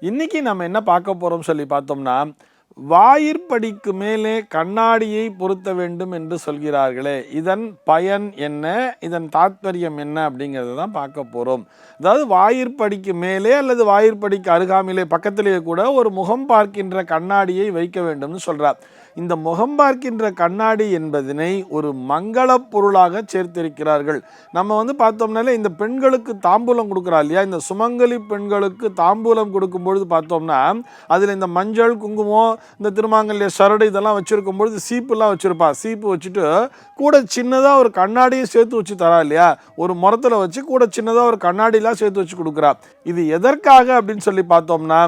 இன்னைக்கு நம்ம என்ன பார்க்க போறோம் சொல்லி பார்த்தோம்னா, வாயிற்படிக்கு மேலே கண்ணாடியை பொருத்த வேண்டும் என்று சொல்கிறார்களே, இதன் பயன் என்ன? இதன் தாத்பரியம் என்ன? அப்படிங்கிறத தான் பார்க்க போறோம். அதாவது வாயிற்படிக்கு மேலே அல்லது வாயிற்படிக்கு அருகாமையிலே பக்கத்திலேயே கூட ஒரு முகம் பார்க்கின்ற கண்ணாடியை வைக்க வேண்டும்னு சொல்றார். இந்த முகம் பார்க்கின்ற கண்ணாடி என்பதனை ஒரு மங்கள பொருளாக சேர்த்திருக்கிறார்கள். நம்ம பார்த்தோம்னாலே இந்த பெண்களுக்கு தாம்பூலம் கொடுக்குறா இல்லையா, இந்த சுமங்கலி பெண்களுக்கு தாம்பூலம் கொடுக்கும் பொழுது பார்த்தோம்னா அதில் இந்த மஞ்சள் குங்குமம் இந்த திருமாங்கல்ய சரடு இதெல்லாம் வச்சுருக்கும் பொழுது சீப்புலாம் வச்சுருப்பா. சீப்பு வச்சுட்டு கூட சின்னதாக ஒரு கண்ணாடியை சேர்த்து வச்சு தரா இல்லையா, ஒரு முறத்தில் வச்சு கூட சின்னதாக ஒரு கண்ணாடிலாம் சேர்த்து வச்சு கொடுக்குறா. இது எதற்காக அப்படின்னு சொல்லி பார்த்தோம்னா,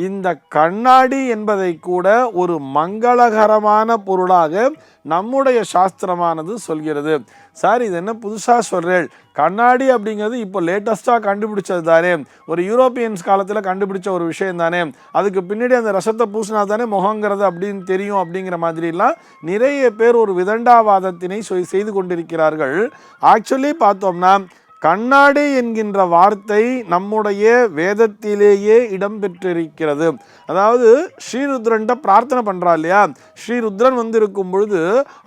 இந்த கண்ணாடி என்பதை கூட ஒரு மங்களகரமான பொருளாக நம்முடைய சாஸ்திரமானது சொல்கிறது. சார், இது என்ன புதுசாக சொல்கிறேன்? கண்ணாடி அப்படிங்கிறது இப்போ லேட்டஸ்ட்டாக கண்டுபிடிச்சது தானே, ஒரு யூரோப்பியன்ஸ் காலத்தில் கண்டுபிடிச்ச ஒரு விஷயம் தானே, அதுக்கு பின்னாடி அந்த ரசத்தை பூசினா தானே முகங்கிறது அப்படின்னு தெரியும் அப்படிங்கிற மாதிரிலாம் நிறைய பேர் ஒரு விதண்டாவாதத்தினை செய்து கொண்டிருக்கிறார்கள். ஆக்சுவலி பார்த்தோம்னா கண்ணாடி என்கின்ற வார்த்தை நம்முடைய வேதத்திலேயே இடம்பெற்றிருக்கிறது. அதாவது ஸ்ரீருத்ரன்ட்ட பிரார்த்தனை பண்ணுறா இல்லையா, ஸ்ரீருத்ரன் இருக்கும் பொழுது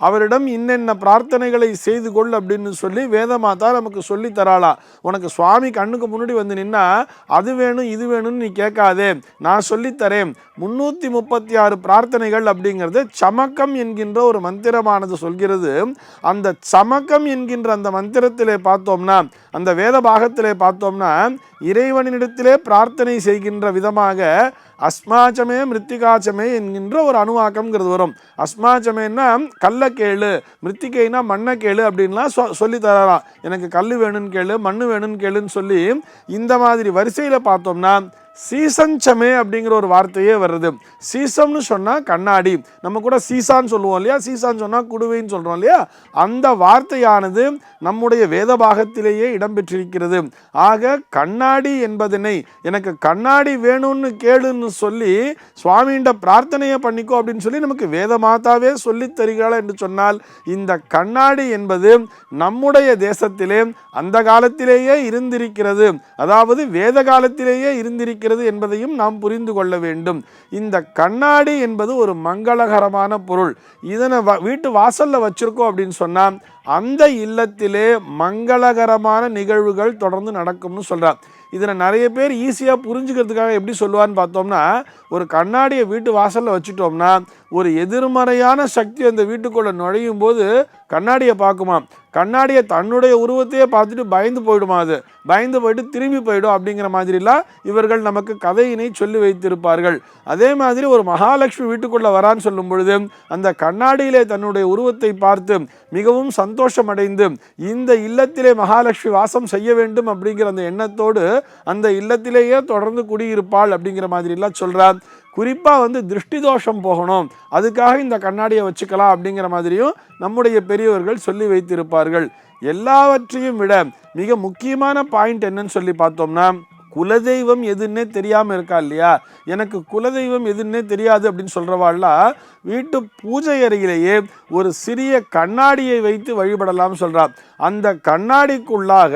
அவரிடம் இன்னென்ன பிரார்த்தனைகளை செய்து கொள் அப்படின்னு சொல்லி வேதமாதா நமக்கு சொல்லி தராளா. உனக்கு சுவாமி கண்ணுக்கு முன்னாடி நின்னா அது வேணும் இது வேணும்னு நீ கேட்காதே, நான் சொல்லித்தரேன். 336 பிரார்த்தனைகள் அப்படிங்கிறது சமக்கம் என்கின்ற ஒரு மந்திரமானது சொல்கிறது. அந்த சமக்கம் என்கின்ற அந்த மந்திரத்திலே பார்த்தோம்னா, அந்த வேத பாகத்திலே பார்த்தோம்னா, இறைவனிடத்திலே பிரார்த்தனை செய்கின்ற விதமாக அஸ்மாச்சமே மிருத்திகாச்சமே என்கின்ற ஒரு அணுவாக்கம்ங்கிறது வரும். அஸ்மாச்சமேன்னா கல்லை கேளு, மிருத்திகைனா மண்ணை கேளு அப்படின்லாம் சொல்லி தரலாம். எனக்கு கல் வேணும்னு கேளு, மண் வேணும்னு கேளுன்னு சொல்லி இந்த மாதிரி வரிசையில் பார்த்தோம்னா சீசஞ்சமே அப்படிங்கிற ஒரு வார்த்தையே வருது. சீசம்னு சொன்னால் கண்ணாடி, நம்ம கூட சீசான்னு சொல்லுவோம் இல்லையா, சீசான்னு சொன்னால் குடுவைன்னு சொல்கிறோம் இல்லையா, அந்த வார்த்தையானது நம்முடைய வேத பாகத்திலேயே இடம்பெற்றிருக்கிறது. ஆக கண்ணாடி என்பதனை எனக்கு கண்ணாடி வேணும்னு கேளுன்னு சொல்லி சுவாமிகிட்ட பிரார்த்தனையை பண்ணிக்கோ அப்படின்னு சொல்லி நமக்கு வேத மாதாவே சொல்லி தருகிறாள் என்று சொன்னால், இந்த கண்ணாடி என்பது நம்முடைய தேசத்திலே அந்த காலத்திலேயே இருந்திருக்கிறது, அதாவது வேத காலத்திலேயே இருந்திருக்கிறது என்பதையும் நாம் புரிந்து கொள்ள வேண்டும். இந்த கண்ணாடி என்பது ஒரு மங்களகரமான பொருள். இதனை வீட்டு வாசல்ல வச்சிருக்கோம் அப்படின்னு சொன்னா அந்த இல்லத்திலே மங்களகரமான நிகழ்வுகள் தொடர்ந்து நடக்கும்னு சொல்றார். இதில் நிறைய பேர் ஈஸியாக புரிஞ்சுக்கிறதுக்காக எப்படி சொல்லுவான்னு பார்த்தோம்னா, ஒரு கண்ணாடியை வீட்டு வாசலில் வச்சுட்டோம்னா ஒரு எதிர்மறையான சக்தி அந்த வீட்டுக்குள்ளே நுழையும் போது கண்ணாடியை பார்க்குமா, கண்ணாடியை தன்னுடைய உருவத்தையே பார்த்துட்டு பயந்து போயிடுமா, அது பயந்து போயிட்டு திரும்பி போயிடும் அப்படிங்கிற மாதிரிலாம் இவர்கள் நமக்கு கதையினை சொல்லி வைத்திருப்பார்கள். அதே மாதிரி ஒரு மகாலட்சுமி வீட்டுக்குள்ளே வரான்னு சொல்லும் பொழுது அந்த கண்ணாடியிலே தன்னுடைய உருவத்தை பார்த்து மிகவும் சந்தோஷம் அடைந்து இந்த இல்லத்திலே மகாலட்சுமி வாசம் செய்ய வேண்டும் அப்படிங்கிற அந்த எண்ணத்தோடு அந்த இல்லத்திலேயே தொடர்ந்து குடியிருப்பாள் அப்படிங்கிற மாதிரிலாம் சொல்கிறார். குறிப்பாக திருஷ்டி தோஷம் போகணும், அதுக்காக இந்த கண்ணாடியை வச்சுக்கலாம் அப்படிங்கிற மாதிரியும் நம்முடைய பெரியவர்கள் சொல்லி வைத்திருப்பார்கள். எல்லாவற்றையும் விட மிக முக்கியமான பாயிண்ட் என்னன்னு சொல்லி பார்த்தோம்னா, குலதெய்வம் எதுன்னே தெரியாமல் இருக்கா இல்லையா, எனக்கு குலதெய்வம் எதுன்னே தெரியாது அப்படின்னு சொல்கிறவாள்லாம் வீட்டு பூஜை அறையிலேயே ஒரு சிறிய கண்ணாடியை வைத்து வழிபடலாம் சொல்கிறார். அந்த கண்ணாடிக்குள்ளாக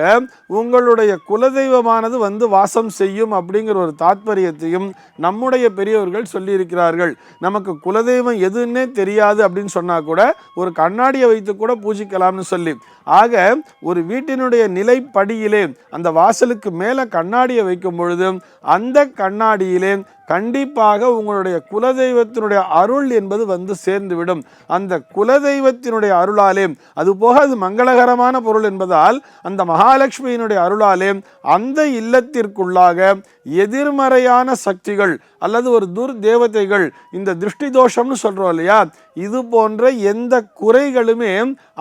உங்களுடைய குலதெய்வமானது வாசம் செய்யும் அப்படிங்கிற ஒரு தாத்பரியத்தையும் நம்முடைய பெரியவர்கள் சொல்லியிருக்கிறார்கள். நமக்கு குலதெய்வம் எதுன்னே தெரியாது அப்படின்னு சொன்னால் கூட ஒரு கண்ணாடியை வைத்து கூட பூஜிக்கலாம்னு சொல்லி, ஆக ஒரு வீட்டினுடைய நிலைப்படியிலே அந்த வாசலுக்கு மேலே கண்ணாடியை வைக்கும் பொழுது அந்த கண்ணாடியிலே கண்டிப்பாக உங்களுடைய குலதெய்வத்தினுடைய அருள் என்பது சேர்ந்துவிடும். அந்த குலதெய்வத்தினுடைய அருளாலே, அதுபோக அது மங்களகரமான பொருள் என்பதால் அந்த மகாலட்சுமியினுடைய அருளாலே அந்த இல்லத்திற்குள்ளாக எதிர்மறையான சக்திகள் அல்லது ஒரு தேவதைகள், இந்த திருஷ்டி தோஷம்னு சொல்கிறோம் இல்லையா, இது போன்ற எந்த குறைகளுமே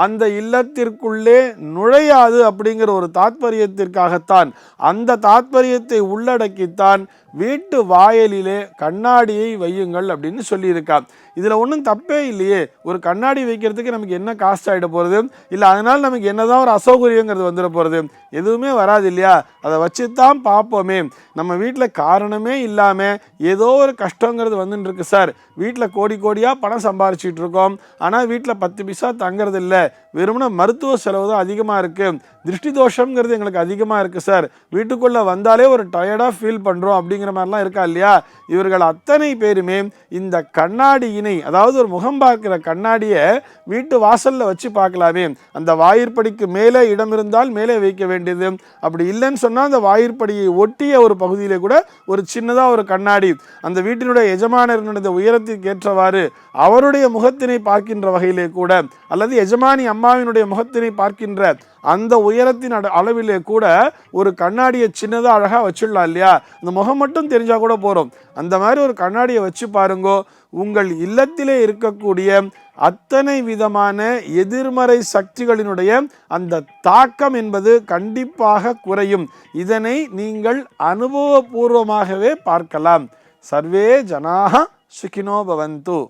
அந்த இல்லத்திற்குள்ளே நுழையாது அப்படிங்கிற ஒரு தாத்பரியத்திற்காகத்தான், அந்த தாத்பரியத்தை உள்ளடக்கித்தான் வீட்டு வாயிலிலே கண்ணாடியை வையுங்கள் அப்படின்னு சொல்லியிருக்கான். இதில் ஒன்றும் தப்பே இல்லையே. ஒரு கண்ணாடி வைக்கிறதுக்கு நமக்கு என்ன காஸ்ட் ஆகிட போகிறது, இல்லை அதனால் நமக்கு என்னதான் ஒரு அசௌகரியங்கிறது வந்துட போகிறது, எதுவுமே வராது இல்லையா. அதை வச்சு தான் பார்ப்போமே. நம்ம வீட்டில் காரணமே இல்லாமல் ஏதோ ஒரு கஷ்டங்கிறது வந்துட்டு இருக்கு சார். வீட்டில் கோடி கோடியாக பணம் சம்பாரிச்சிட்டு இருக்கோம், ஆனால் வீட்டில் 10 பைசா தங்கிறது இல்லை, வெறும்னா மருத்துவ செலவு தான் அதிகமாக இருக்குது, திருஷ்டி தோஷங்கிறது எங்களுக்கு அதிகமாக இருக்குது சார், வீட்டுக்குள்ளே வந்தாலே ஒரு டயர்டாக ஃபீல் பண்ணுறோம் அப்படிங்கிற அப்படிங்கிற மாதிரிலாம் இருக்கா இல்லையா, இவர்கள் அத்தனை பேருமே இந்த கண்ணாடியினை, அதாவது ஒரு முகம் பார்க்கிற கண்ணாடியை வீட்டு வாசல்ல வச்சு பார்க்கலாமே. அந்த வாயிற்படிக்கு மேலே இடம் இருந்தால் மேலே வைக்க வேண்டியது, அப்படி இல்லைன்னு சொன்னால் அந்த வாயிற்படியை ஒட்டிய ஒரு பகுதியிலே கூட ஒரு சின்னதாக ஒரு கண்ணாடி, அந்த வீட்டினுடைய எஜமானர்களுடைய உயரத்திற்கு ஏற்றவாறு அவருடைய முகத்தினை பார்க்கின்ற வகையிலே கூட, அல்லது எஜமானி அம்மாவினுடைய முகத்தினை பார்க்கின்ற அந்த உயரத்தின் அளவிலே கூட ஒரு கண்ணாடியை சின்னதாக அழகாக வச்சிடலாம் இல்லையா. அந்த முகம் மட்டும் தெரிஞ்சா கூட போகிறோம். அந்த மாதிரி ஒரு கண்ணாடியை வச்சு பாருங்கோ. உங்கள் இல்லத்திலே இருக்கக்கூடிய அத்தனை விதமான எதிர்மறை சக்திகளினுடைய அந்த தாக்கம் என்பது கண்டிப்பாக குறையும். இதனை நீங்கள் அனுபவபூர்வமாகவே பார்க்கலாம். சர்வே ஜனாஹ சுகினோ பவந்து.